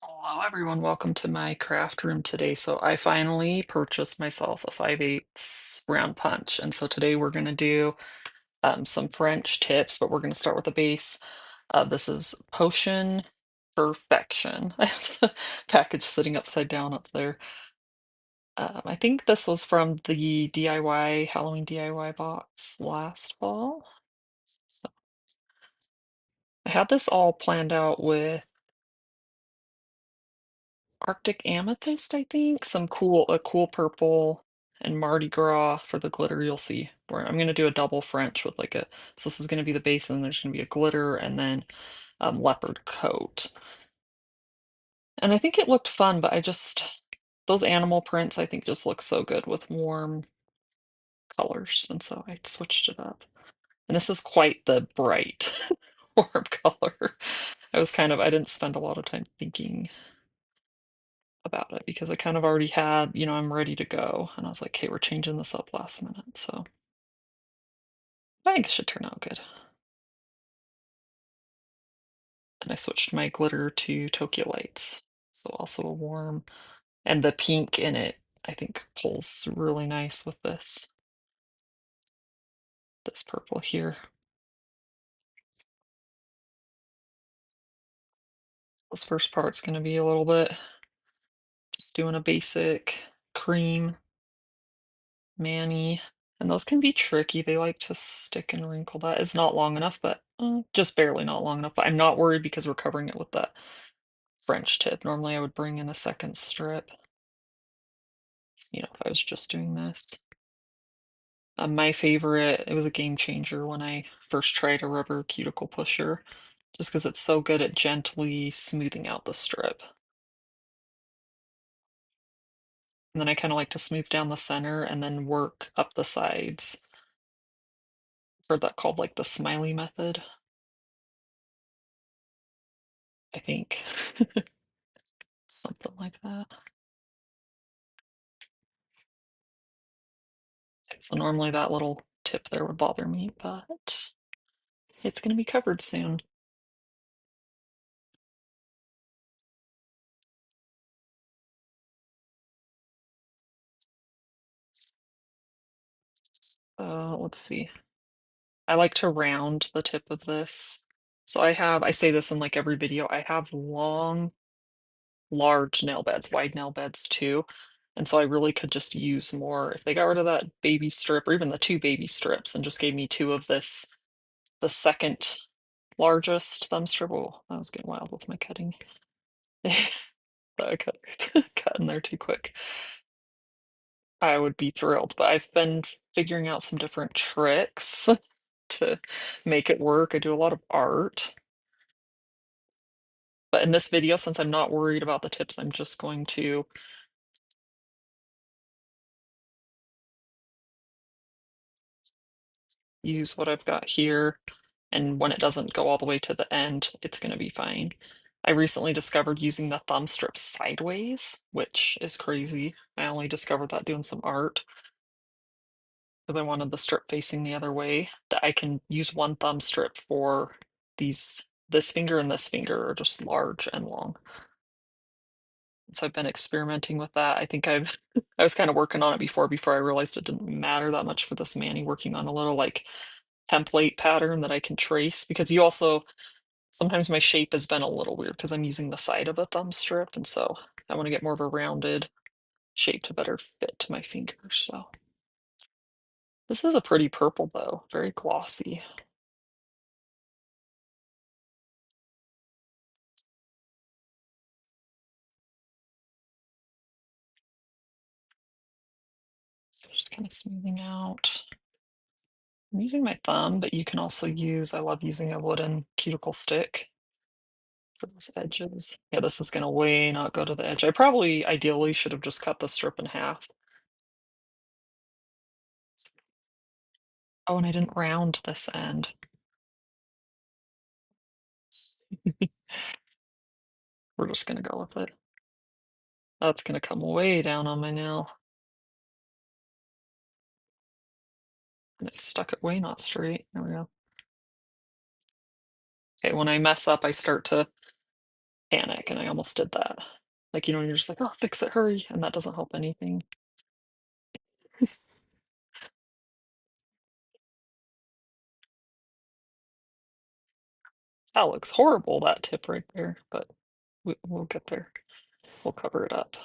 Hello, everyone. Welcome to my craft room today. So I finally purchased myself a 5/8 round punch. And so today we're going to do some French tips, but we're going to start with the base. This is Potion Perfection. I have the package sitting upside down up there. I think this was from the DIY, Halloween DIY box last fall. So I had this all planned out with Arctic Amethyst, I think, a cool purple and Mardi Gras for the glitter you'll see. Where I'm gonna do a double French with like a so this is gonna be the base and then there's gonna be a glitter and then leopard coat. And I think it looked fun, but I just those animal prints I think just look so good with warm colors, and so I switched it up. And this is quite the bright warm color. I didn't spend a lot of time thinking about it because I kind of already had, I'm ready to go. And I was like, "Okay, we're changing this up last minute." So I think it should turn out good. And I switched my glitter to Tokyo Lights. So also a warm, and the pink in it, I think pulls really nice with this purple here. This first part's going to be a little bit just doing a basic cream mani. And those can be tricky. They like to stick and wrinkle. That is not long enough, but just barely not long enough. But I'm not worried because we're covering it with that French tip. Normally I would bring in a second strip, if I was just doing this. My favorite, it was a game changer when I first tried a rubber cuticle pusher, just because it's so good at gently smoothing out the strip. And then I kind of like to smooth down the center and then work up the sides. I've heard that called like the smiley method, I think. Something like that. So normally that little tip there would bother me, but it's going to be covered soon. Let's see. I like to round the tip of this. So I say this in like every video, I have long, large nail beds, wide nail beds too. And so I really could just use more. If they got rid of that baby strip or even the two baby strips and just gave me two of this, the second largest thumb strip. Oh, I was getting wild with my cutting. I cut, cut in there too quick. I would be thrilled, but I've been figuring out some different tricks to make it work. I do a lot of art. But in this video, since I'm not worried about the tips, I'm just going to use what I've got here. And when it doesn't go all the way to the end, it's going to be fine. I recently discovered using the thumb strip sideways, which is crazy. I only discovered that doing some art because I wanted the strip facing the other way. That I can use one thumb strip for this finger and this finger are just large and long. So I've been experimenting with that. I think I was kind of working on it before I realized it didn't matter that much for this mani, working on a little like template pattern that I can trace because you also sometimes my shape has been a little weird because I'm using the side of a thumb strip, and so I want to get more of a rounded shape to better fit to my fingers. So this is a pretty purple though, very glossy. So just kind of smoothing out. I'm using my thumb, but you can also I love using a wooden cuticle stick for those edges. Yeah, this is gonna way not go to the edge. I probably ideally should have just cut the strip in half. Oh, and I didn't round this end. We're just gonna go with it. That's gonna come way down on my nail. And I stuck it way not straight. There we go. Okay, when I mess up, I start to panic, and I almost did that. Like, you know, you're just like, "Oh, fix it, hurry," and that doesn't help anything. That looks horrible, that tip right there, but we'll get there. We'll cover it up.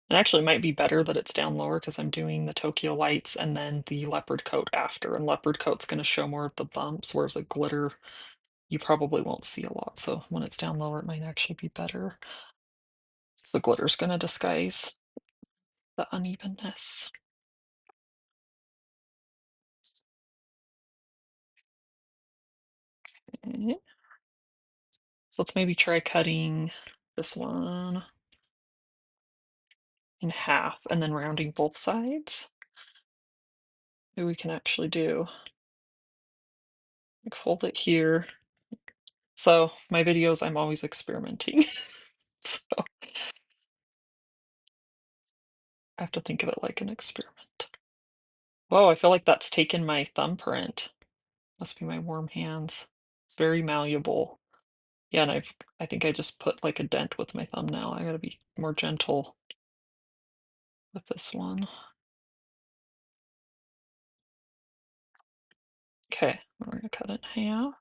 And actually, it might be better that it's down lower because 'cause I'm doing the Tokyo Lights and then the leopard coat after, and leopard coat's gonna show more of the bumps, whereas a glitter, you probably won't see a lot, so when it's down lower, it might actually be better. 'Cause the glitter's gonna disguise the unevenness. Okay. So let's maybe try cutting this one in half and then rounding both sides. Maybe we can actually do like fold it here. So my videos, I'm always experimenting. So I have to think of it like an experiment. Whoa, I feel like that's taken my thumbprint. Must be my warm hands. It's very malleable. Yeah, and I think I just put like a dent with my thumb now. I gotta be more gentle with this one. Okay, we're gonna cut it in half.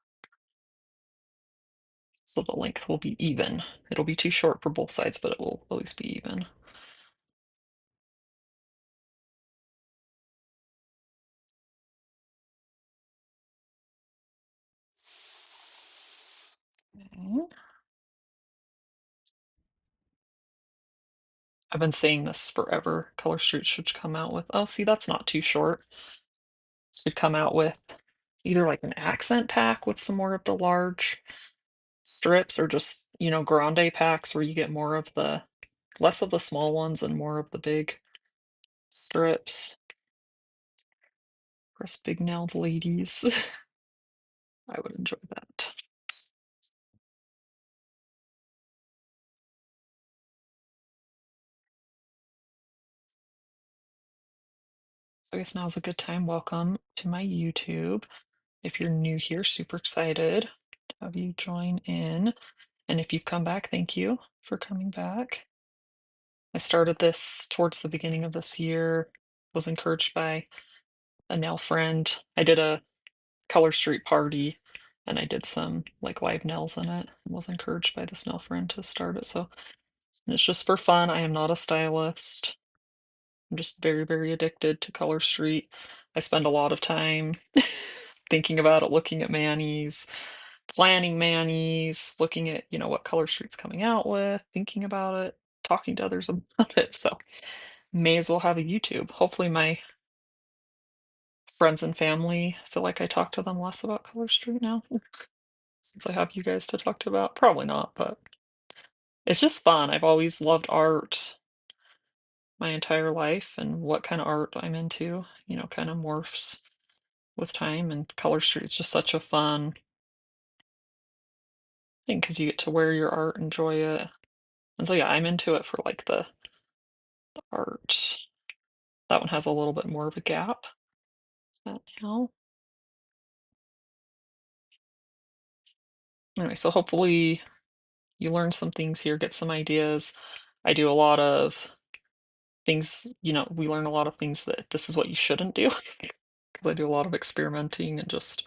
So the length will be even. It'll be too short for both sides, but it will at least be even. Okay. I've been saying this forever. Color Street should come out with, oh, see, that's not too short. Should come out with either like an accent pack with some more of the large strips or just, you know, grande packs where you get more of the less of the small ones and more of the big strips for us big nailed ladies. I would enjoy that. So I guess now's a good time. Welcome to my YouTube. If you're new here, super excited to have you join in. And if you've come back, thank you for coming back. I started this towards the beginning of this year, was encouraged by a nail friend. I did a Color Street party and I did some like live nails in it and was encouraged by this nail friend to start it. So it's just for fun. I am not a stylist. I'm just very, very addicted to Color Street. I spend a lot of time thinking about it, looking at manis, planning manis, looking at, you know, what Color Street's coming out with, thinking about it, talking to others about it. So may as well have a YouTube. Hopefully my friends and family feel like I talk to them less about Color Street now since I have you guys to talk to about. Probably not, but it's just fun. I've always loved art my entire life and what kind of art I'm into, you know, kind of morphs with time and Color Street is just such a fun thing because you get to wear your art, enjoy it. And so yeah, I'm into it for like the art. That one has a little bit more of a gap. That now. Anyway, so hopefully you learn some things here, get some ideas. I do a lot of things, you know, we learn a lot of things that this is what you shouldn't do because I do a lot of experimenting and just,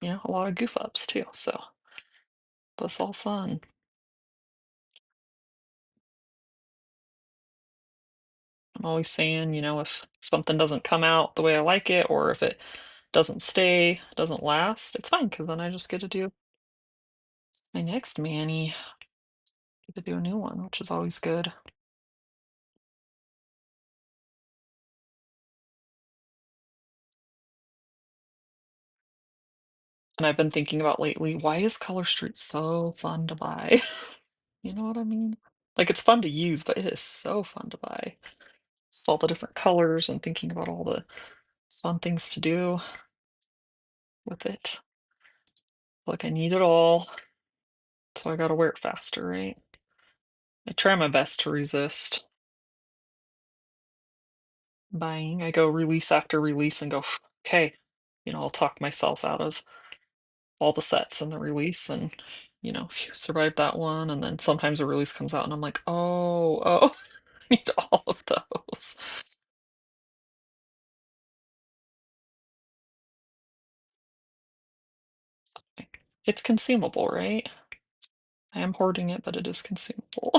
you know, a lot of goof ups too. So, but it's all fun. I'm always saying, you know, if something doesn't come out the way I like it, or if it doesn't stay, doesn't last, it's fine because then I just get to do my next mani, get to do a new one, which is always good. And I've been thinking about lately, why is Color Street so fun to buy? You know what I mean? Like it's fun to use, but it is so fun to buy. Just all the different colors and thinking about all the fun things to do with it. Like I need it all, so I gotta wear it faster, right? I try my best to resist buying. I go release after release and go, okay, you know, I'll talk myself out of. all the sets and the release, and, if you survive that one, and then sometimes a release comes out and I'm like, "Oh, oh, I need all of those." So, it's consumable, right? I am hoarding it, but it is consumable.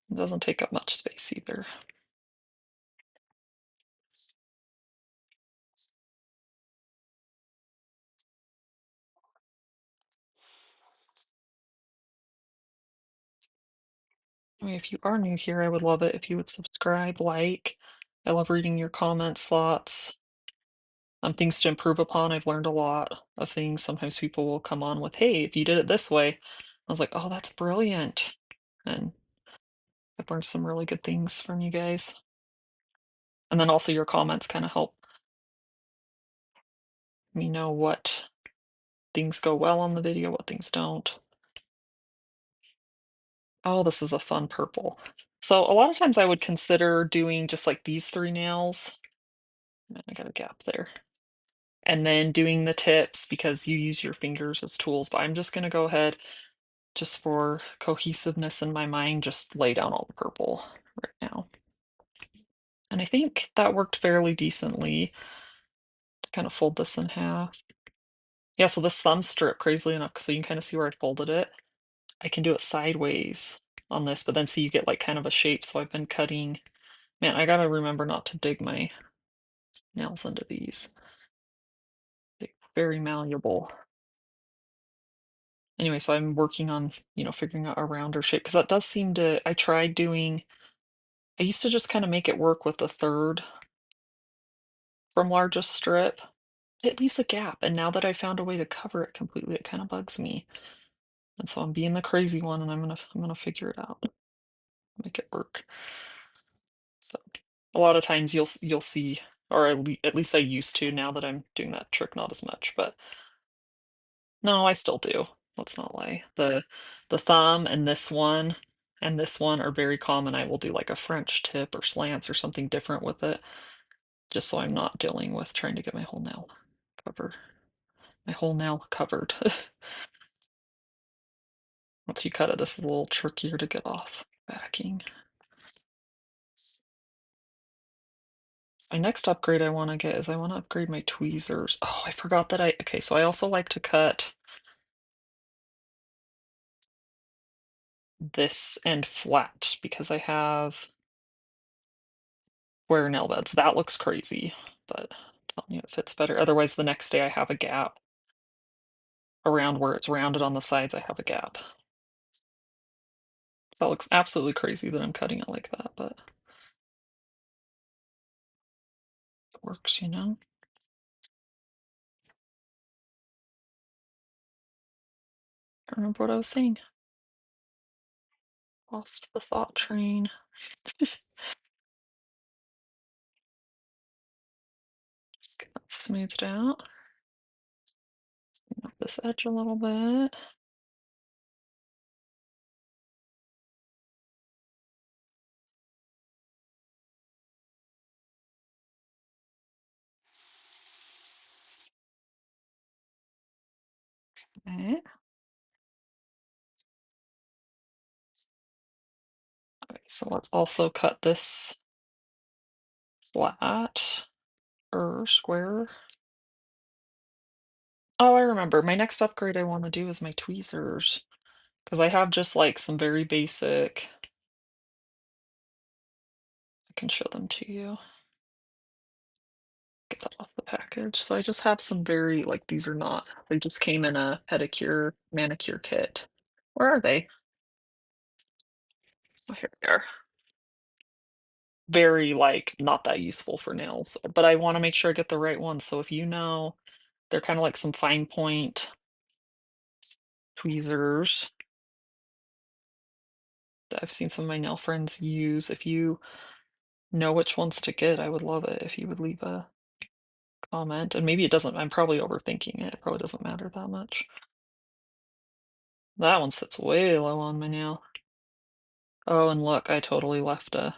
It doesn't take up much space either. I mean, if you are new here, I would love it if you would subscribe, like. I love reading your comments, thoughts, things to improve upon. I've learned a lot of things. Sometimes people will come on with, "Hey, if you did it this way," I was like, "Oh, that's brilliant." And I've learned some really good things from you guys. And then also your comments kind of help me know what things go well on the video, what things don't. Oh, this is a fun purple. So a lot of times I would consider doing just like these three nails. I got a gap there. And then doing the tips because you use your fingers as tools. But I'm just going to go ahead, just for cohesiveness in my mind, just lay down all the purple right now. And I think that worked fairly decently to kind of fold this in half. Yeah, so this thumb strip, crazily enough, so you can kind of see where I folded it. I can do it sideways on this, but then see you get like kind of a shape. So I've been cutting. Man, I gotta remember not to dig my nails into these. They're very malleable. Anyway, so I'm working on, figuring out a rounder shape because that does seem to. I tried doing. I used to just kind of make it work with the third from largest strip. It leaves a gap, and now that I found a way to cover it completely, it kind of bugs me. And so I'm being the crazy one, and I'm gonna figure it out, make it work. So a lot of times you'll see, or at least I used to. Now that I'm doing that trick, not as much, but no, I still do. Let's not lie. The thumb and this one are very common. I will do like a French tip or slants or something different with it, just so I'm not dealing with trying to get my whole nail covered. My whole nail covered. Once you cut it, this is a little trickier to get off backing. So my next upgrade I want to get is I want to upgrade my tweezers. Oh, I forgot that okay, so I also like to cut this end flat because I have square nail beds. That looks crazy, but I'm telling you it fits better. Otherwise, the next day I have a gap around where it's rounded on the sides. I have a gap. So that looks absolutely crazy that I'm cutting it like that, but it works. I don't remember what I was saying. Lost the thought train. Just get that smoothed out. Clean up this edge a little bit. Okay. Okay, so let's also cut this flat or square. Oh, I remember. My next upgrade I want to do is my tweezers because I have just like some very basic. I can show them to you. Get that off the package. So I just have some very like these are not. They just came in a pedicure manicure kit. Where are they? Oh, here they are. Very like not that useful for nails, but I want to make sure I get the right ones. So if you know, they're kind of like some fine point tweezers that I've seen some of my nail friends use. If you know which ones to get, I would love it if you would leave a comment. And maybe it doesn't, I'm probably overthinking it. It probably doesn't matter that much. That one sits way low on my nail. Oh, and look, I totally left a.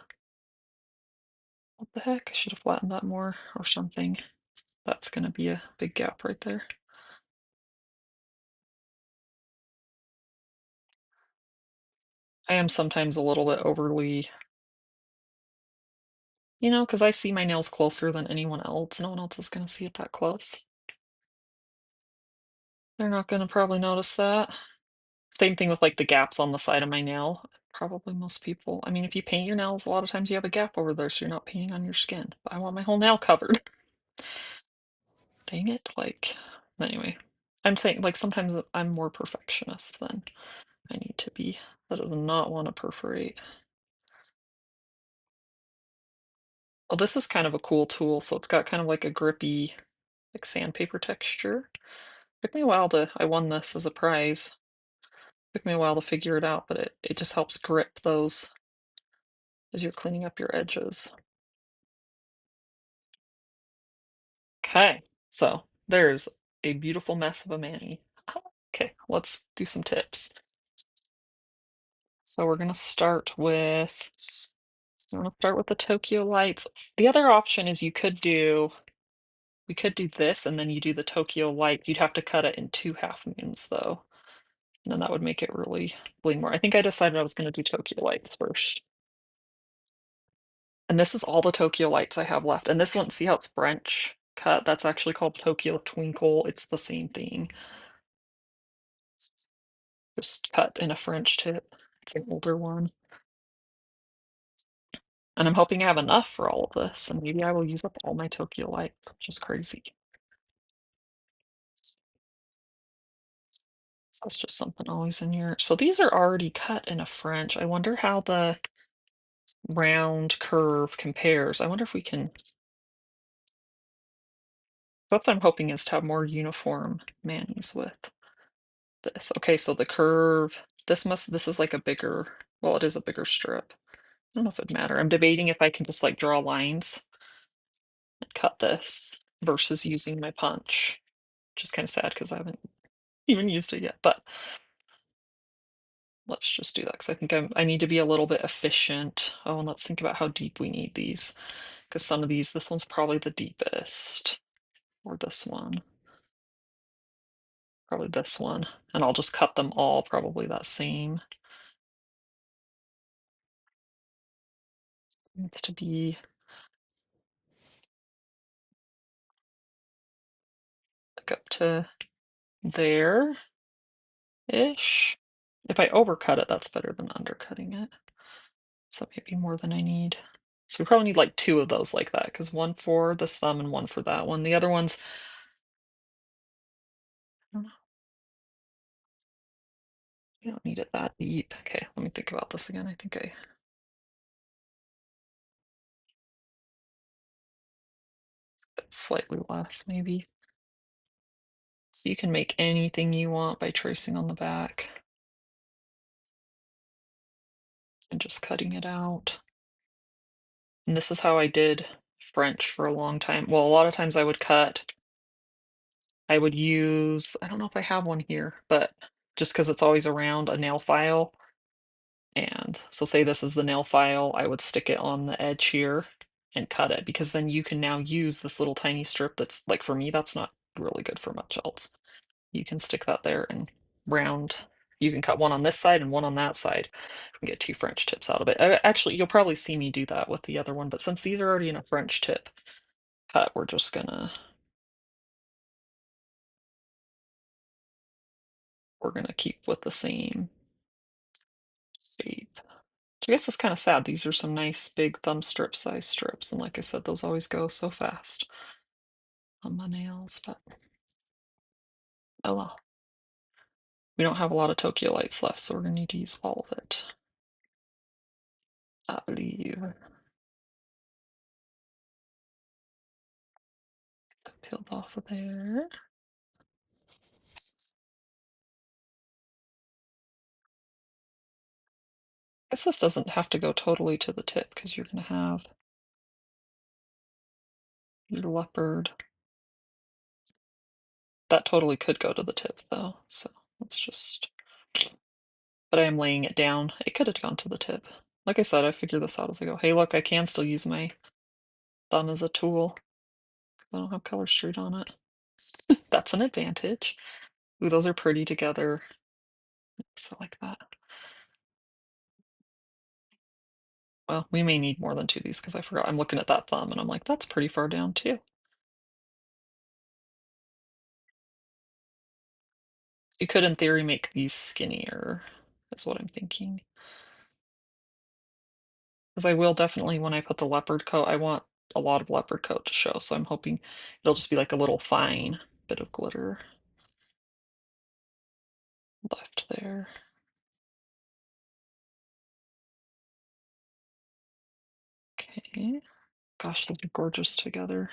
What the heck? I should have flattened that more or something. That's gonna be a big gap right there. I am sometimes a little bit overly, because I see my nails closer than anyone else. No one else is gonna see it that close. They're not gonna probably notice that. Same thing with like the gaps on the side of my nail. Probably most people. I mean, if you paint your nails, a lot of times you have a gap over there, so you're not painting on your skin. But I want my whole nail covered. Dang it. Like, anyway, I'm saying like sometimes I'm more perfectionist than I need to be. That does not want to perforate. Well, this is kind of a cool tool. So it's got kind of like a grippy, like sandpaper texture. Took me a while I won this as a prize. Took me a while to figure it out, but it just helps grip those as you're cleaning up your edges. Okay, so there's a beautiful mess of a mani. Okay, let's do some tips. So we're gonna start with the Tokyo Lights. The other option is we could do this and then you do the Tokyo Light. You'd have to cut it in two half moons though. And then that would make it really bleed more. I think I decided I was gonna do Tokyo Lights first. And this is all the Tokyo Lights I have left. And this one, see how it's French cut? That's actually called Tokyo Twinkle. It's the same thing. Just cut in a French tip. It's an older one. And I'm hoping I have enough for all of this, and maybe I will use up all my Tokyo Lights, which is crazy. So that's just something always in your. So these are already cut in a French. I wonder how the round curve compares. I wonder if we can. That's what I'm hoping is to have more uniform manis with this. Okay, so the curve. This is like a bigger. Well, it is a bigger strip. I don't know if it'd matter. I'm debating if I can just like draw lines and cut this versus using my punch, which is kind of sad because I haven't even used it yet. But let's just do that because I think I need to be a little bit efficient. Oh, and let's think about how deep we need these because some of these, this one's probably the deepest, or this one, probably this one, and I'll just cut them all probably that same. Needs to be like up to there ish. If I overcut it, that's better than undercutting it. So maybe more than I need. So we probably need like two of those like that because one for this thumb and one for that one. The other ones, I don't know, you don't need it that deep. Okay, let me think about this again. I think I slightly less maybe. So you can make anything you want by tracing on the back and just cutting it out. And this is how I did French for a long time. Well, a lot of times I would use, I don't know if I have one here, but just because it's always around a nail file. And so say this is the nail file, I would stick it on the edge here and cut it because then you can now use this little tiny strip that's like for me, that's not really good for much else. You can stick that there and round. You can cut one on this side and one on that side and get two French tips out of it. Actually, you'll probably see me do that with the other one, but since these are already in a French tip cut, we're gonna keep with the same shape. I guess it's kind of sad. These are some nice big thumb strip size strips, and like I said, those always go so fast on my nails, but oh well. We don't have a lot of Tokyo lights left, so we're gonna need to use all of it. I believe. That peeled off of there. I guess this doesn't have to go totally to the tip because you're gonna have your leopard. That totally could go to the tip though, so let's just. But I am laying it down. It could have gone to the tip. Like I said, I figured this out as I go. Hey, look, I can still use my thumb as a tool. I don't have Color Street on it. That's an advantage. Ooh, those are pretty together. So like that. Well, we may need more than 2 of these because I forgot I'm looking at that thumb and I'm like, "That's pretty far down too." You could, in theory, make these skinnier, is what I'm thinking. Because I will definitely, when I put the leopard coat, I want a lot of leopard coat to show, so I'm hoping it'll just be like a little fine bit of glitter left there. Okay. Gosh, those are gorgeous together.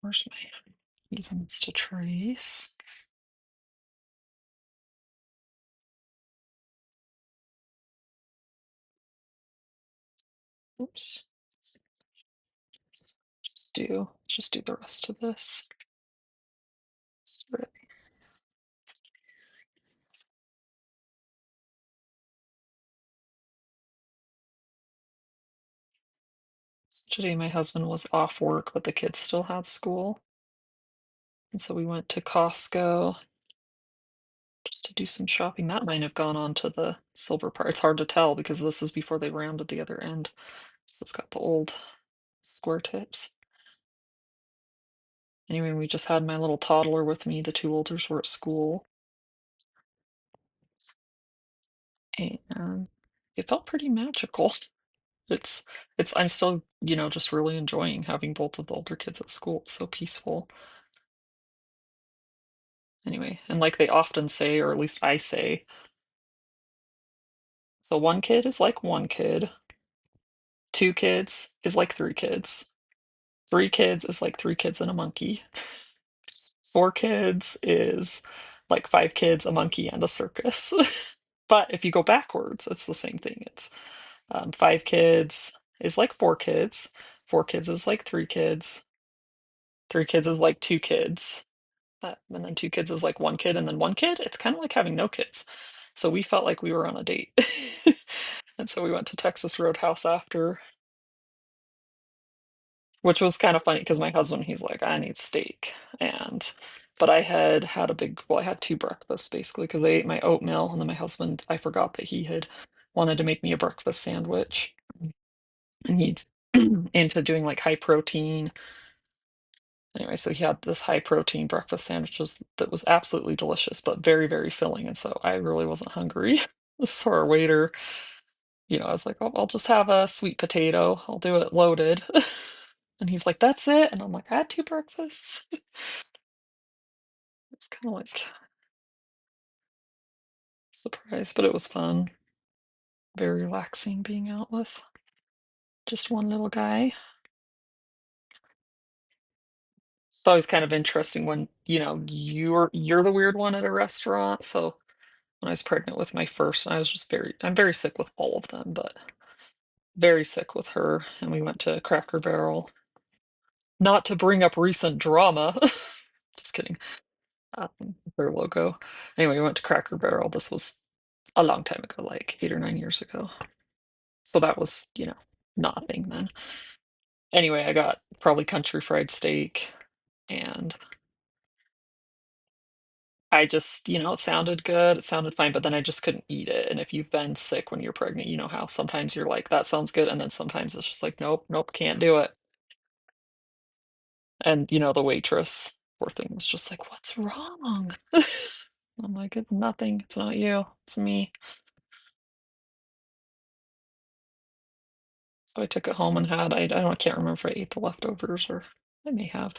Where's my using this to trace? Oops. Just do the rest of this. Spread. So today my husband was off work, but the kids still had school. And so we went to Costco just to do some shopping. That might have gone on to the silver part. It's hard to tell because this is before they rounded the other end. So it's got the old square tips. Anyway, we just had my little toddler with me. The two olders were at school. And it felt pretty magical. It's I'm still, just really enjoying having both of the older kids at school. It's so peaceful. Anyway, and like they often say, or at least I say, so one kid is like one kid, two kids is like three kids, three kids is like three kids and a monkey, four kids is like five kids, a monkey, and a circus. But if you go backwards, it's the same thing. It's five kids is like four kids is like three kids is like two kids, and then two kids is like one kid, and then one kid, it's kind of like having no kids. So we felt like we were on a date. And so we went to Texas Roadhouse after, which was kind of funny because my husband, he's like, I need steak. But I had a I had two breakfasts basically because they ate my oatmeal. And then my husband, I forgot that he had wanted to make me a breakfast sandwich. And he's into doing like high protein. Anyway, so he had this high protein breakfast sandwiches that was absolutely delicious, but very, very filling. And so I really wasn't hungry. So our waiter, I was like, oh, I'll just have a sweet potato. I'll do it loaded. And he's like, that's it. And I'm like, I had two breakfasts. It's kind of like surprise, but it was fun. Very relaxing being out with just one little guy. It's always kind of interesting when, you're the weird one at a restaurant. So when I was pregnant with my first, I'm very sick with all of them, but very sick with her. And we went to Cracker Barrel. Not to bring up recent drama. Just kidding. Their logo. Anyway, we went to Cracker Barrel. This was a long time ago, like 8 or 9 years ago. So that was, not a thing then. Anyway, I got probably country fried steak, and I just, it sounded good, it sounded fine, but then I just couldn't eat it. And if you've been sick when you're pregnant, you know how sometimes you're like, "That sounds good," and then sometimes it's just like, "Nope, nope, can't do it." And, the waitress, poor thing, was just like, "What's wrong?" I'm like, "It's nothing. It's not you. It's me." So I took it home and I can't remember if I ate the leftovers or I may have.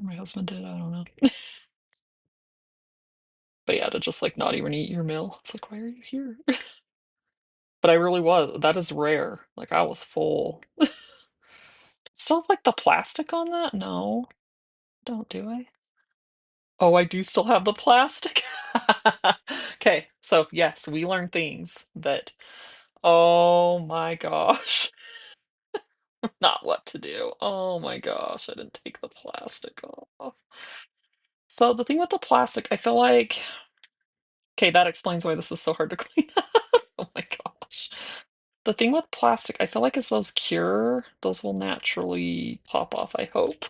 Or my husband did, I don't know. But yeah, to just, like, not even eat your meal, it's like, "Why are you here?" But I really was that is rare, like, I was full. Still have, like, the plastic on that? No, don't, do I? Oh, I do still have the plastic? Okay, so, yes, we learned things that oh my gosh, not what to do. Oh my gosh, I didn't take the plastic off. So, the thing with the plastic, I feel like okay, that explains why this is so hard to clean up. Oh my gosh. The thing with plastic, I feel like as those cure, those will naturally pop off, I hope.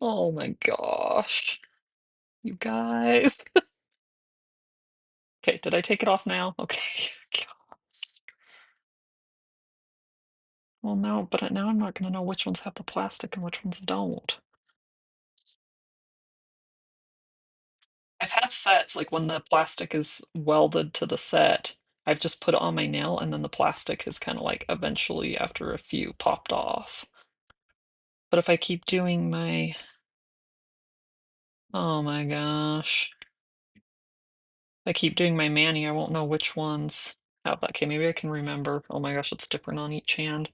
Oh my gosh. You guys. Okay, did I take it off now? Okay. Gosh. Well, no, but now I'm not gonna know which ones have the plastic and which ones don't. I've had sets, like, when the plastic is welded to the set, I've just put it on my nail, and then the plastic has kinda, like, eventually, after a few, popped off. But if I keep doing my oh my gosh. If I keep doing my mani, I won't know which ones have that. Okay, maybe I can remember. Oh my gosh, it's different on each hand.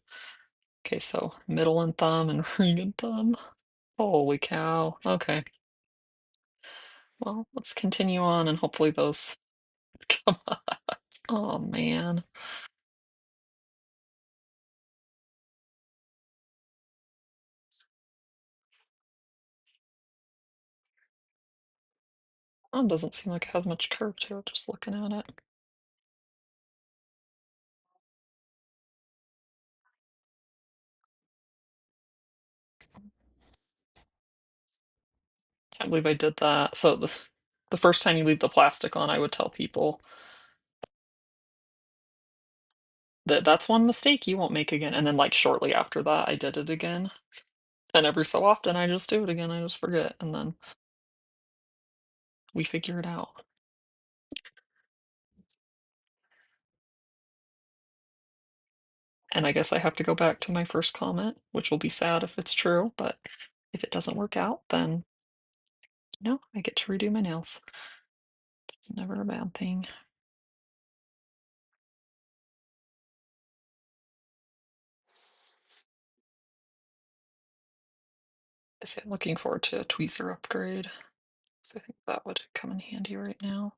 Okay, so middle and thumb and ring and thumb. Holy cow. Okay. Well, let's continue on and hopefully those come on. Oh man. Oh, it doesn't seem like it has much curve to it, just looking at it. Can't believe I did that. So the first time you leave the plastic on, I would tell people that that's one mistake you won't make again. And then like shortly after that, I did it again. And every so often I just do it again. I just forget. And then we figure it out. And I guess I have to go back to my first comment, which will be sad if it's true, but if it doesn't work out, then no, I get to redo my nails. It's never a bad thing. So I'm looking forward to a tweezer upgrade. So I think that would come in handy right now.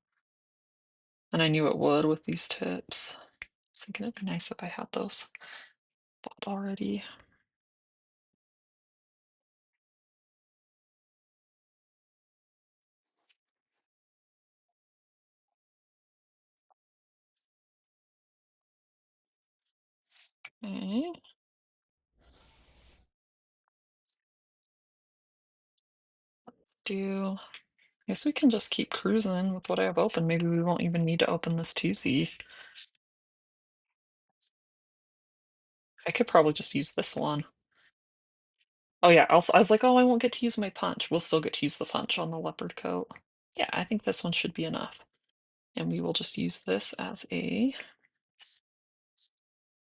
And I knew it would with these tips. I was thinking it'd be nice if I had those bought already. Okay. Let's do, I guess we can just keep cruising with what I have open. Maybe we won't even need to open this 2Z. I could probably just use this one. Oh yeah, also I was like, "Oh, I won't get to use my punch." We'll still get to use the punch on the leopard coat. Yeah, I think this one should be enough. And we will just use this as a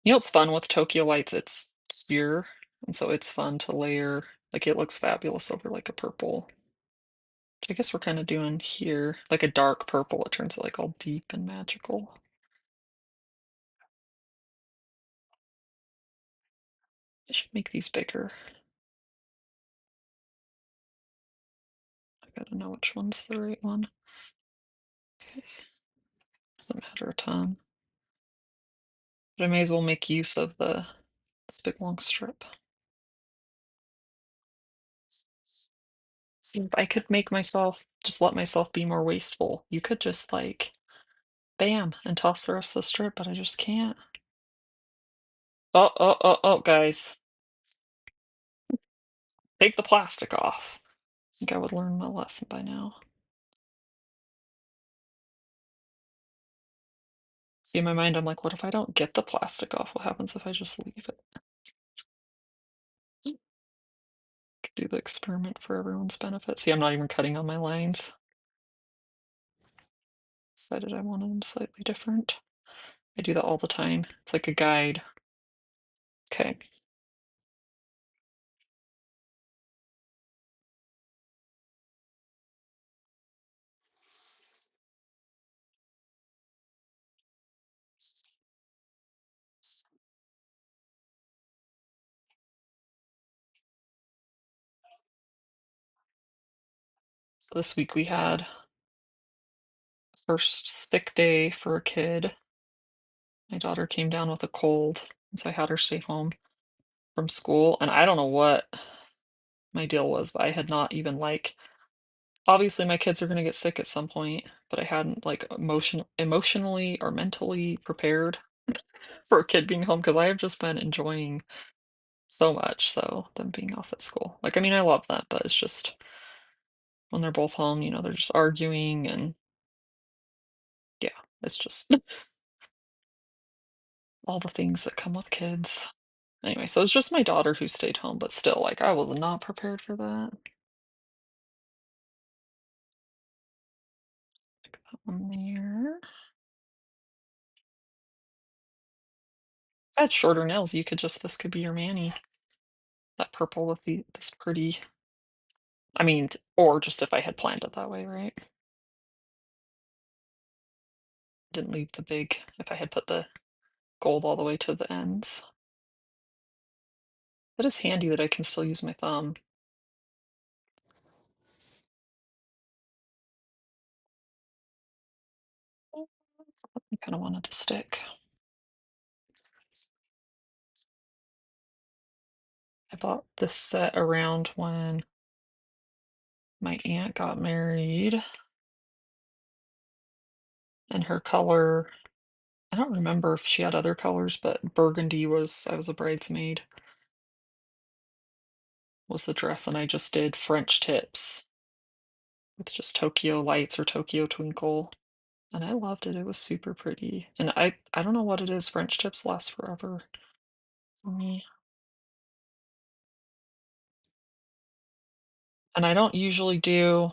you know what's fun with Tokyo Lights? It's sheer, and so it's fun to layer like, it looks fabulous over, like, a purple. Which I guess we're kinda doing here, like a dark purple, it turns, like, all deep and magical. I should make these bigger. I gotta know which one's the right one. Okay, doesn't matter a ton. But I may as well make use of this big long strip. See, if I could make myself just let myself be more wasteful, you could just, like, bam, and toss the rest of the strip, but I just can't. Oh, oh, oh, oh, guys, take the plastic off. I think I would learn my lesson by now. See, in my mind, I'm like, "What if I don't get the plastic off? What happens if I just leave it?" Could do the experiment for everyone's benefit. See, I'm not even cutting on my lines. Decided I wanted them slightly different. I do that all the time. It's like a guide. Okay. So this week we had first sick day for a kid. My daughter came down with a cold, and so I had her stay home from school, and I don't know what my deal was, but I had not even, like, Obviously, my kids are gonna get sick at some point, but I hadn't, like, emotionally or mentally prepared for a kid being home because I have just been enjoying so much, so them being off at school. Like, I mean, I love them, but it's just when they're both home, they're just arguing and yeah, it's just all the things that come with kids. Anyway, so it's just my daughter who stayed home, but still, like, I was not prepared for that. That one there. If I had shorter nails, you could just this could be your Manny. That purple with this pretty I mean, or just if I had planned it that way, right? Didn't leave the big if I had put the gold all the way to the ends. It is handy that I can still use my thumb. I kinda wanted to stick. I bought this set around when my aunt got married, and her color I don't remember if she had other colors, but burgundy was I was a bridesmaid, was the dress, and I just did French tips with just Tokyo lights or Tokyo twinkle, and I loved it, it was super pretty, and I don't know what it is, French tips last forever for me, and I don't usually do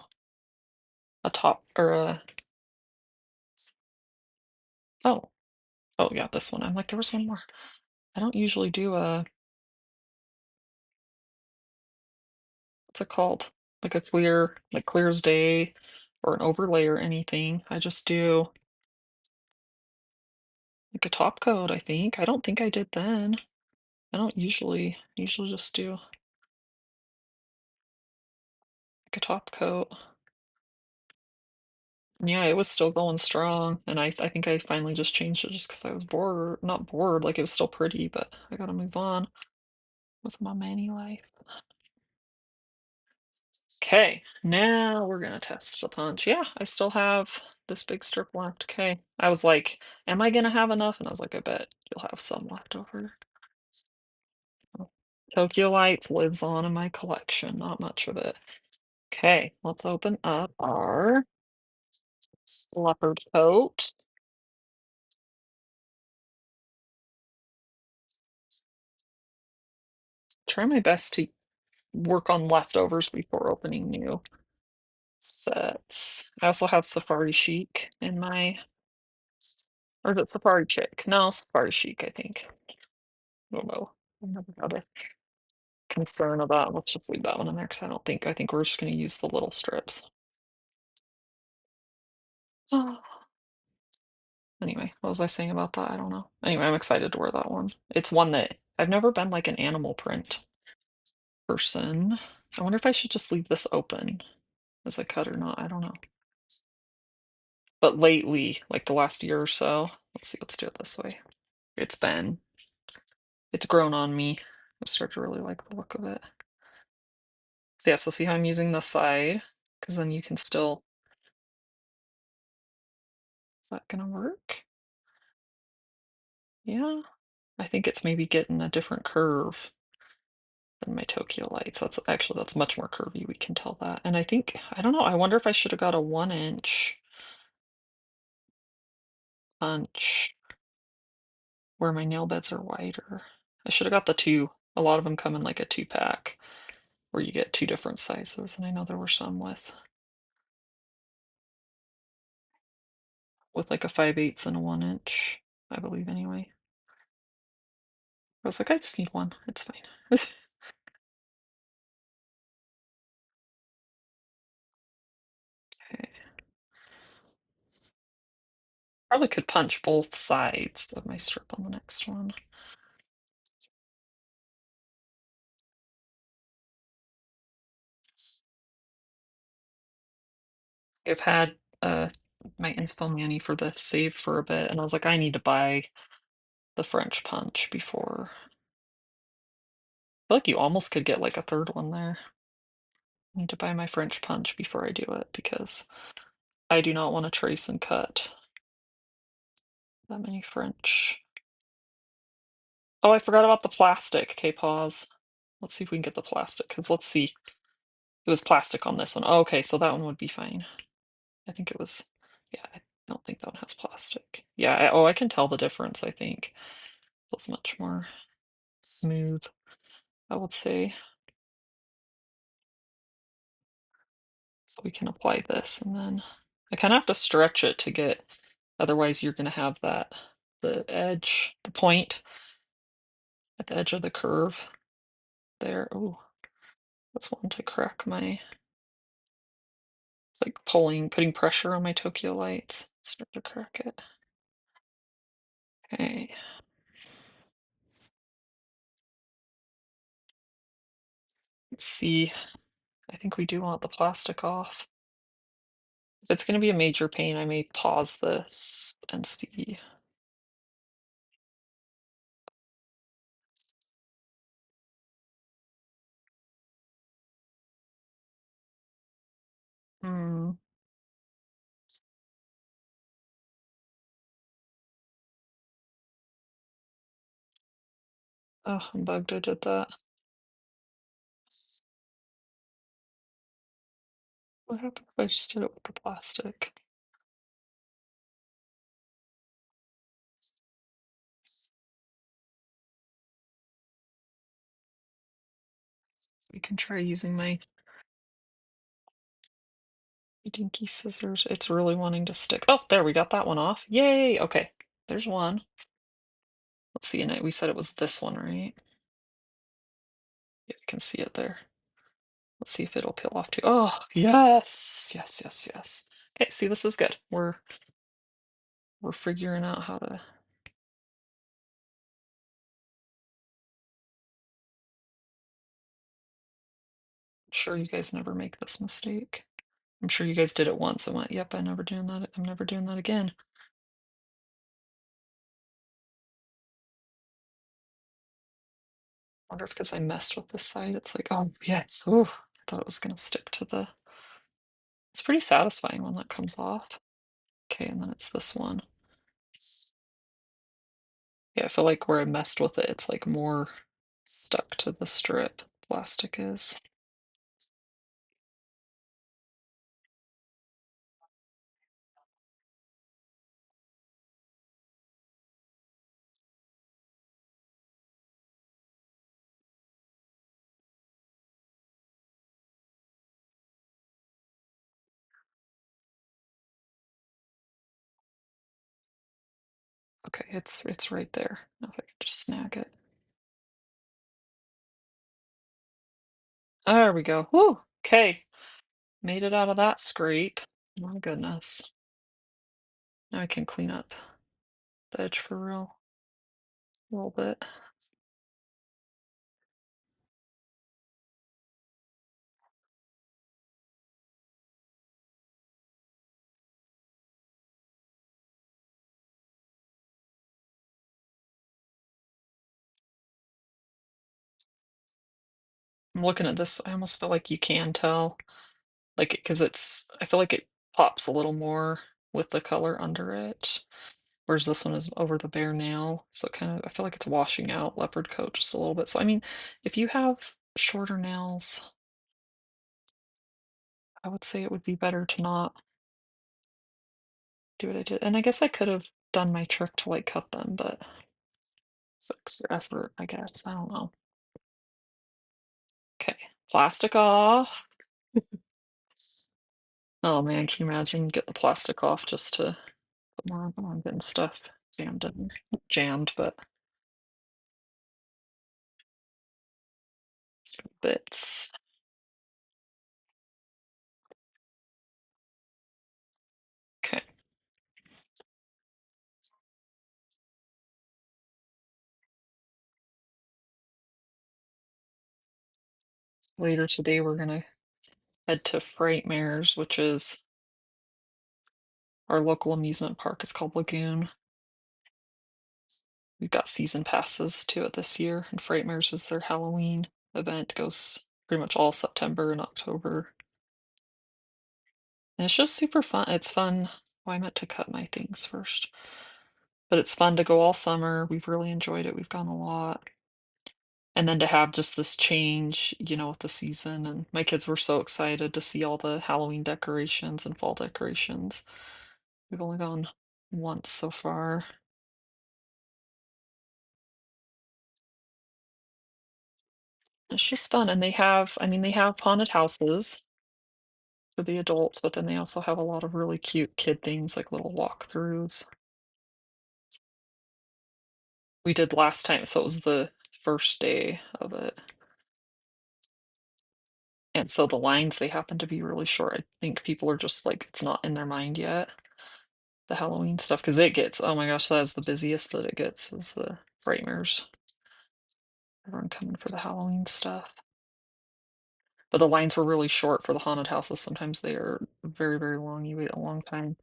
a top or a oh, oh, yeah, this one, I'm like, "There was one more." I don't usually do a what's it called? Like a clear as day or an overlay or anything. I just do like a top coat, I think. I don't think I did then. I don't usually just do like a top coat. And yeah, it was still going strong. And I think I finally just changed it just because I was bored. Not bored, like it was still pretty, but I gotta move on with my mani life. Okay, now we're gonna test the punch. Yeah, I still have this big strip left. Okay. I was like, am I gonna have enough? And I was like, I bet you'll have some left over. Oh, Tokyo Lights lives on in my collection, not much of it. Okay, let's open up our leopard coat. Try my best to work on leftovers before opening new sets. I also have Safari Chic in my, or is it Safari Chic? No, Safari Chic, I think. I don't know. I never had a concern about. Let's just leave that one in there because I think we're just going to use the little strips. Oh. Anyway, what was I saying about that? I don't know. Anyway, I'm excited to wear that one. It's one that I've never been like an animal print person. I wonder if I should just leave this open as a cut or not. I don't know. But lately, like the last year or so, let's see, let's do it this way. It's been, it's grown on me. I start to really like the look of it. So yeah, so see how I'm using this side, because then you can still, is that gonna work? Yeah, I think it's maybe getting a different curve than my Tokyo lights. That's much more curvy, we can tell that. And I think, I don't know, I wonder if I should have got a 1 inch punch where my nail beds are wider. I should have got the two. A lot of them come in like a two pack where you get two different sizes. And I know there were some with like a 5/8 and a 1 inch, I believe anyway. I was like, I just need one. It's fine. Okay. Probably could punch both sides of my strip on the next one. I've had my inspo mani for the save for a bit, and I was like, I need to buy the French punch before. I feel like you almost could get like a third one there. I need to buy my French punch before I do it because I do not want to trace and cut that many French. Oh, I forgot about the plastic. Okay, pause. Let's see if we can get the plastic, because let's see. It was plastic on this one. Oh, okay, so that one would be fine. I think it was, yeah, I don't think that one has plastic. Yeah, oh, I can tell the difference, I think. Feels much more smooth, I would say. So we can apply this, and then I kind of have to stretch it to get, otherwise you're going to have that, the edge, the point at the edge of the curve there. Oh, that's one to crack my, it's like putting pressure on my Tokyo lights. Start to crack it. Okay. Let's see. I think we do want the plastic off. If it's going to be a major pain, I may pause this and see. Hmm. Oh, I'm bugged I did that. What happened if I just did it with the plastic? So we can try using my dinky scissors. It's really wanting to stick. Oh, there, we got that one off. Yay! Okay, there's one. Let's see, and we said it was this one, right? Yeah, I can see it there. Let's see if it'll peel off too. Oh, yes! Yes, yes, yes. Okay, see, this is good. We're figuring out how to. Sure you guys never make this mistake. I'm sure you guys did it once and went, "Yep, I'm never doing that. I'm never doing that again." Wonder if because I messed with this side, it's like, "Oh, yes. Ooh, I thought it was gonna stick to the." It's pretty satisfying when that comes off. Okay, and then it's this one. Yeah, I feel like where I messed with it, it's like more stuck to the strip. Plastic is. Okay, it's right there. Now if I could just snag it. There we go. Woo! Okay. Made it out of that scrape. My goodness. Now I can clean up the edge for real. A little bit. I'm looking at this, I almost feel like you can tell, like, because I feel like it pops a little more with the color under it, whereas this one is over the bare nail, so it kind of, I feel like it's washing out leopard coat just a little bit. So, I mean, if you have shorter nails, I would say it would be better to not do what I did. And I guess I could have done my trick to like cut them, but it's extra effort, I guess. I don't know. Okay, plastic off. Oh man, can you imagine get the plastic off just to put more on getting stuff jammed in, jammed, but bits. Okay, later today we're gonna head to Frightmares, which is our local amusement park. It's called Lagoon. We've got season passes to it this year, and Frightmares is their Halloween event. Goes pretty much all September and October. And it's just super fun. It's fun. Oh, I meant to cut my things first. But it's fun to go all summer. We've really enjoyed it. We've gone a lot. And then to have just this change, with the season. And my kids were so excited to see all the Halloween decorations and fall decorations. We've only gone once so far. It's just fun. And they have haunted houses for the adults, but then they also have a lot of really cute kid things like little walkthroughs. We did last time, so it was the first day of it. And so the lines, they happen to be really short. I think people are just like, it's not in their mind yet, the Halloween stuff, because it gets, oh my gosh, that is the busiest that it gets is the framers. Everyone coming for the Halloween stuff. But the lines were really short for the haunted houses. Sometimes they are very, very long. You wait a long time.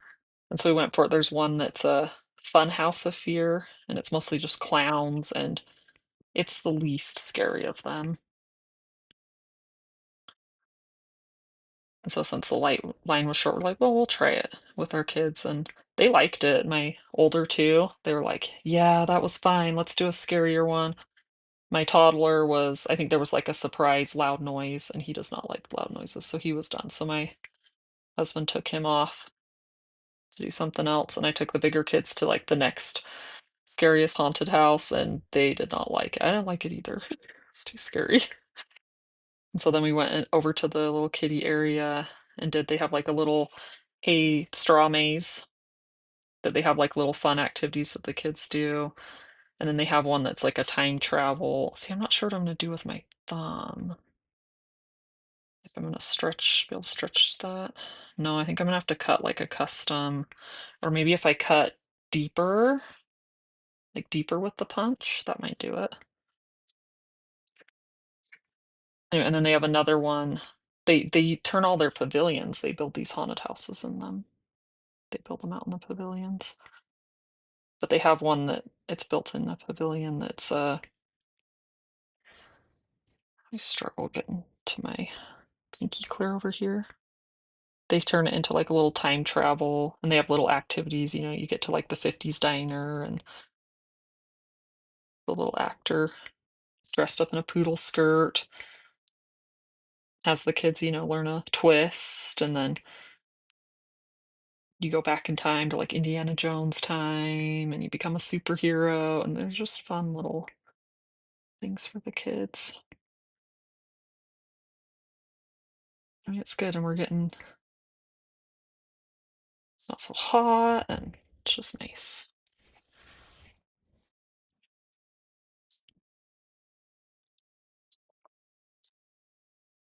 And so we went for it. There's one that's a Fun House of Fear, and it's mostly just clowns, and it's the least scary of them. And so since the line was short, we're like, well, we'll try it with our kids, and they liked it. My older two, they were like, yeah, that was fine. Let's do a scarier one. My toddler was, I think there was like a surprise loud noise, and he does not like loud noises, so he was done. So my husband took him off to do something else, and I took the bigger kids to like the next scariest haunted house, and they did not like it. I didn't like it either. It's too scary. And so then we went over to the little kiddie area and they have like a little hay straw maze that they have like little fun activities that the kids do. And then they have one that's like a time travel. See, I'm not sure what I'm gonna do with my thumb. If I'm gonna be able to stretch that. No, I think I'm gonna have to cut like a custom, or maybe if I cut deeper, like deeper with the punch, that might do it. Anyway, and then they have another one. They turn all their pavilions. They build these haunted houses in them. They build them out in the pavilions. But they have one that it's built in the pavilion that's, I struggle getting to my pinky clear over here. They turn it into like a little time travel, and they have little activities, you get to like the 50s diner, and the little actor is dressed up in a poodle skirt, has the kids, learn a twist, and then you go back in time to like Indiana Jones time, and you become a superhero, and there's just fun little things for the kids. I mean, it's good, and it's not so hot, and it's just nice.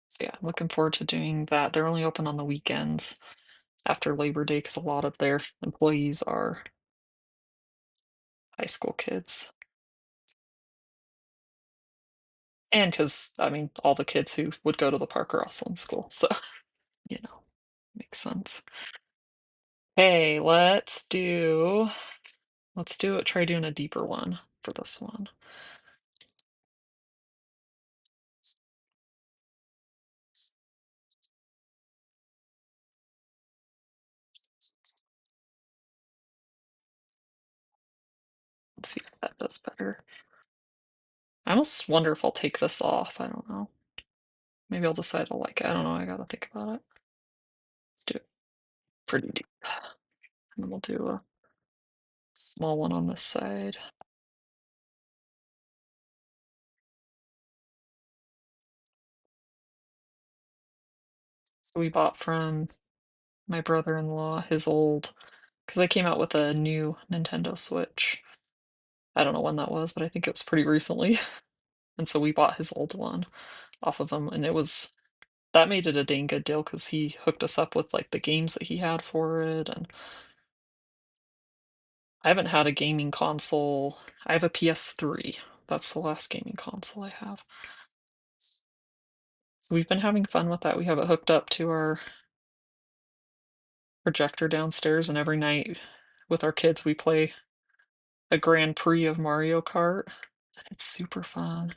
So yeah, I'm looking forward to doing that. They're only open on the weekends after Labor Day because a lot of their employees are high school kids. And because, I mean, all the kids who would go to the park are also in school. So, you know, makes sense. Hey, try doing a deeper one for this one. Let's see if that does better. I almost wonder if I'll take this off. I don't know. Maybe I'll decide I'll like it. I don't know. I gotta think about it. Let's do it pretty deep. And then we'll do a small one on this side. So we bought from my brother-in-law his old, because they came out with a new Nintendo Switch. I don't know when that was, but I think it was pretty recently. And so we bought his old one off of him, and that made it a dang good deal because he hooked us up with like the games that he had for it. And I haven't had a gaming console. I have a PS3. That's the last gaming console I have. So we've been having fun with that. We have it hooked up to our projector downstairs, and every night with our kids, we play a Grand Prix of Mario Kart. It's super fun.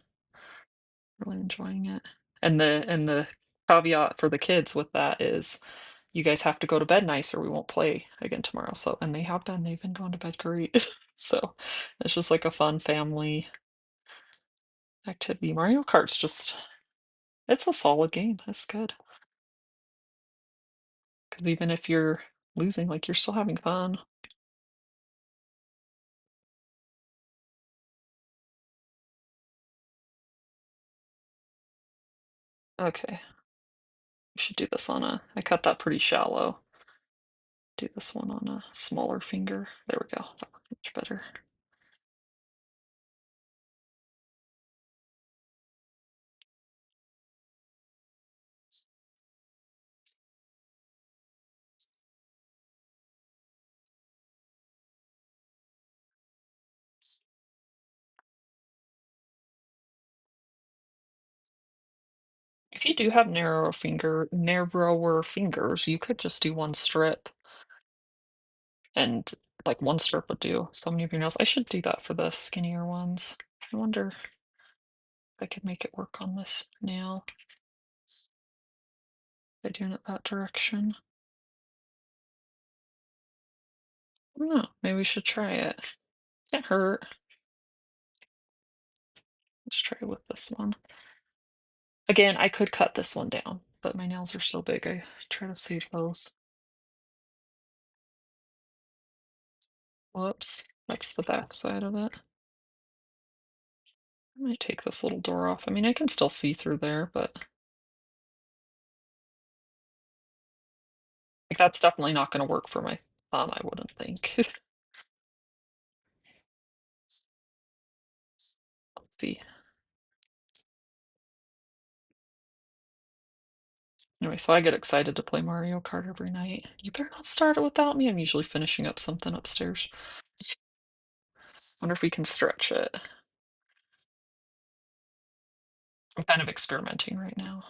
Really enjoying it. And the caveat for the kids with that is you guys have to go to bed nice or we won't play again tomorrow. So and they've been going to bed great. So it's just like a fun family activity. Mario Kart's just it's a solid game. It's good. Because even if you're losing, like you're still having fun. Okay. We should do this on a I cut that pretty shallow. Do this one on a smaller finger. There we go. That worked much better. If you do have narrower fingers, you could just do one strip and like one strip would do so many of your nails. I should do that for the skinnier ones. I wonder if I could make it work on this nail by doing it that direction. I don't know. Maybe we should try it. Can't hurt. Let's try with this one. Again, I could cut this one down, but my nails are so big. I try to save those. Whoops. That's the back side of it. I might take this little door off. I mean, I can still see through there, but like that's definitely not going to work for my thumb, I wouldn't think. Let's see. Anyway, so I get excited to play Mario Kart every night. You better not start it without me. I'm usually finishing up something upstairs. Wonder if we can stretch it. I'm kind of experimenting right now.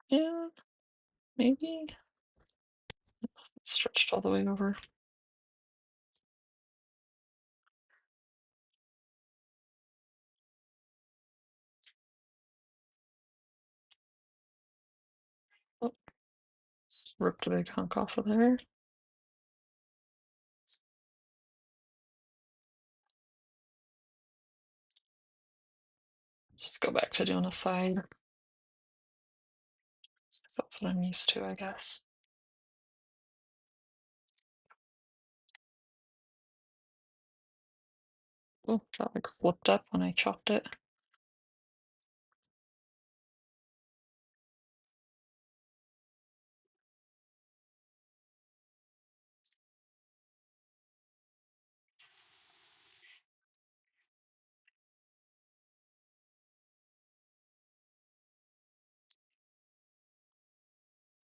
Yeah, maybe. It's stretched all the way over. Oh, just ripped a big hunk off of there. Just go back to doing a side. 'Cause that's what I'm used to, I guess. Oh, that like flipped up when I chopped it.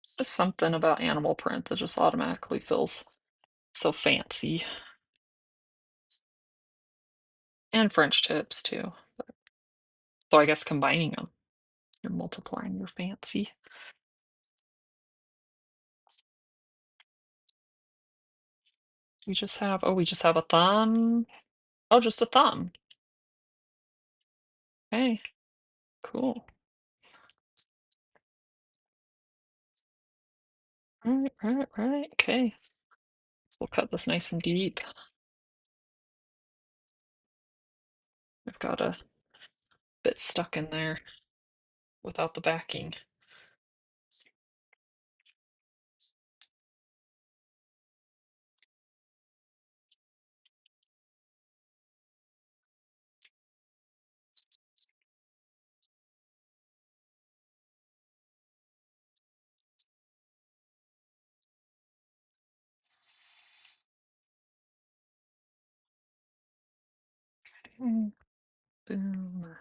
It's just something about animal print that just automatically feels so fancy. And French tips too. So I guess combining them, you're multiplying your fancy. We just have a thumb. Oh, just a thumb. Hey, cool. Right, right, right. Okay. So we'll cut this nice and deep. I've got a bit stuck in there without the backing. Mm, boom.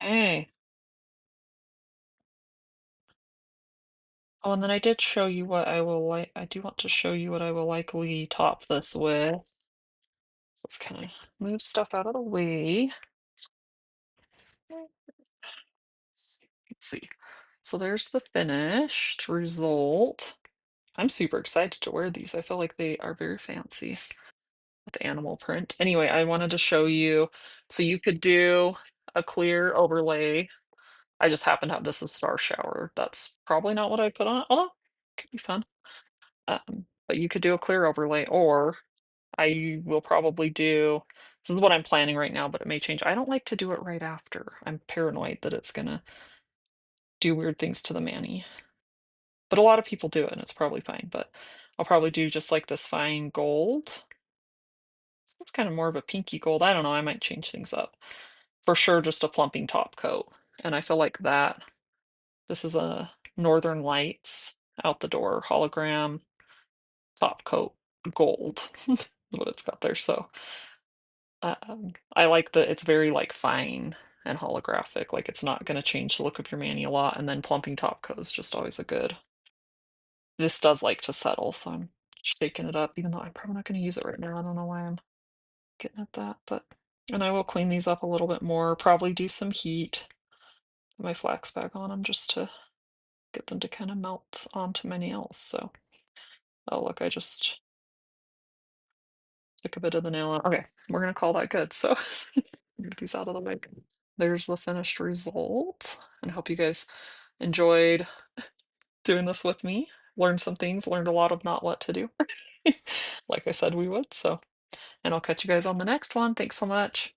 Hey. Oh, and then I did show you what I do want to show you what I will likely top this with. So let's kind of move stuff out of the way. Let's see. So there's the finished result. I'm super excited to wear these. I feel like they are very fancy with the animal print. Anyway, I wanted to show you, so you could do a clear overlay. I just happen to have this as Star Shower. That's probably not what I put on it, although it could be fun. But you could do a clear overlay, or I will probably do, this is what I'm planning right now, but it may change. I don't like to do it right after. I'm paranoid that it's gonna do weird things to the mani. But a lot of people do it, and it's probably fine. But I'll probably do just like this fine gold. So it's kind of more of a pinky gold. I don't know. I might change things up. For sure, just a plumping top coat. And I feel like that. This is a Northern Lights out the door hologram top coat gold. Is what it's got there. So I like that it's very like fine and holographic. Like it's not going to change the look of your mani a lot. And then plumping top coat is just always a good. This does like to settle, so I'm shaking it up, even though I'm probably not going to use it right now. I don't know why I'm getting at that, but and I will clean these up a little bit more, probably do some heat, put my flax bag on them just to get them to kind of melt onto my nails. So, oh look, I just took a bit of the nail out. Okay, we're gonna call that good. So get these out of the way. There's the finished result. And I hope you guys enjoyed doing this with me. Learned some things, learned a lot of not what to do. Like I said we would. So, and I'll catch you guys on the next one. Thanks so much.